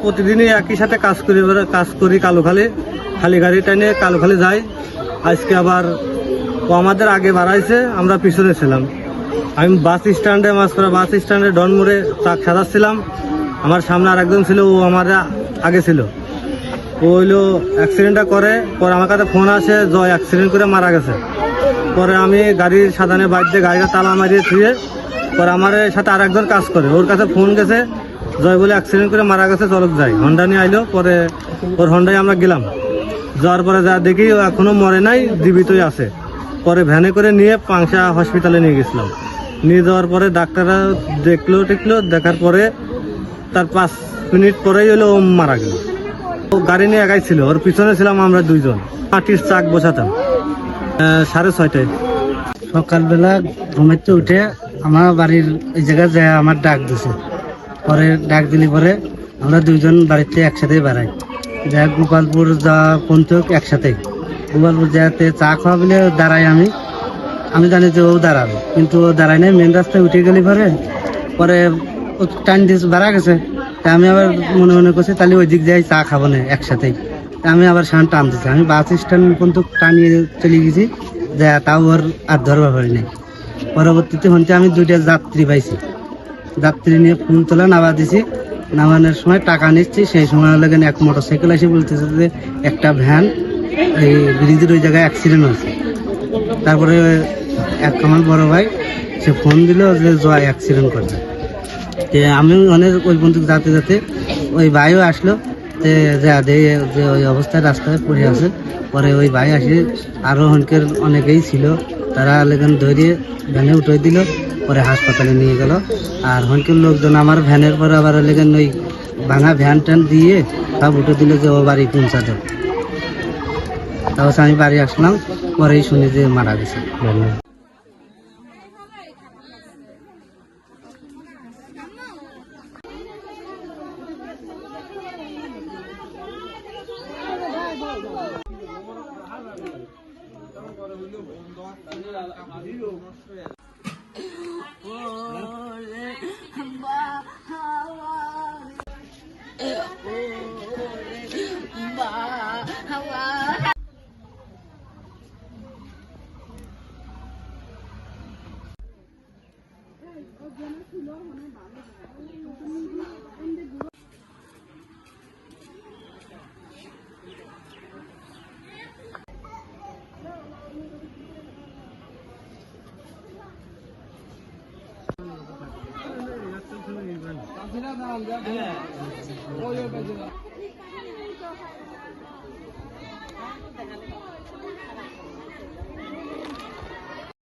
প্রতিদিনই একই সাথে কাজ করি কালুখালী, খালি গাড়ি টাইনে কালুখালী যাই। আজকে আবার ও আমাদের আগে বাড়াইছে, আমরা পিছনে ছিলাম। আমি বাস স্ট্যান্ডে ডনমোড়ে ট্রাক সাজাচ্ছিলাম। আমার সামনে আর একজন ছিল, ও আমার আগে ছিল। ও হইলো অ্যাক্সিডেন্টটা করে, পরে আমার কাছে ফোন আসে জয় অ্যাক্সিডেন্ট করে মারা গেছে। পরে আমি গাড়ির সাধানে বাইক দিয়ে গাড়িটা তালা মারিয়ে থুয়ে পরে আমার সাথে আর একজন কাজ করে, ওর কাছে ফোন গেছে জয় বলে অ্যাক্সিডেন্ট করে মারা গেছে, চলক যাই। হন্ডা নিয়ে আইলো, পরে ওর হন্ডায় আমরা গেলাম। যাওয়ার পরে যা দেখি ও এখনো মরে নাই, জীবিতই আছে। পরে ভ্যানে করে নিয়ে পাংশা হসপিটালে নিয়ে গেছিলাম। নিয়ে যাওয়ার পরে ডাক্তাররা টেকলো, দেখার পরে তার 5 মিনিট পরেই হলো ও মারা গেল। ও গাড়ি নিয়ে একাই ছিল, ওর পিছনে ছিলাম আমরা 2 জন। মাটির চাক বসাতাম 6:30টায়। সকালবেলা ঘুমাইতে উঠে আমার বাড়ির এই জায়গায় যায় আমার ডাক দিছে। পরে ডাক দিলে পরে আমরা 2 জন বাড়িতে একসাথে বেড়াই, যা গোপালপুর যা পর্যন্ত একসাথে। গোপালপুর যাতে চা খাওয়া বলে দাঁড়াই, আমি জানি যে ও দাঁড়াবে, কিন্তু ও দাঁড়ায় নাই। মেন রাস্তায় উঠে গেলে পরে ও টাইম দিয়ে বেড়া গেছে। তা আমি আবার মনে মনে করছি তাহলে ওই দিক যাই চা খাবো না একসাথেই। আমি আবার সান টান দিচ্ছি, আমি বাস স্ট্যান্ড পর্যন্ত টানিয়ে চলে গেছি, যা তাও ওর আর ধরবার পারি নাই। পরবর্তীতে হচ্ছে আমি 2টা যাত্রী পাইছি, যাত্রী নিয়ে ফুলতলা নামা দিছি। নামানোর সময় টাকা নিচ্ছি, সেই সময় লাগে এক মোটরসাইকেল এসে বলতেছে যে একটা ভ্যান এই ব্রিজের ওই জায়গায় অ্যাক্সিডেন্ট হয়েছে। তারপরে আমার বড় ভাই সে ফোন দিল যে জয় অ্যাক্সিডেন্ট করছে। আমি অনেক ওই বন্ধু যাতে ওই ভাইও আসলো, যে ওই অবস্থায় রাস্তায় পড়ে আছে। পরে ওই ভাই আসে, আরো অনেকেই ছিল, তারা লেগেন ধরে ভ্যানে উঠে দিল, পরে হাসপাতালে নিয়ে গেল। আর হনকের লোকজন আমার ভ্যানের পরে আবার লেগেন ওই ভাঙা ভ্যান ট্যান দিয়ে সব উঠে দিল যে ও বাড়ি পৌঁছাতে। তারপর আমি বাড়ি আসলাম, পরেই শুনি যে মারা গেছে।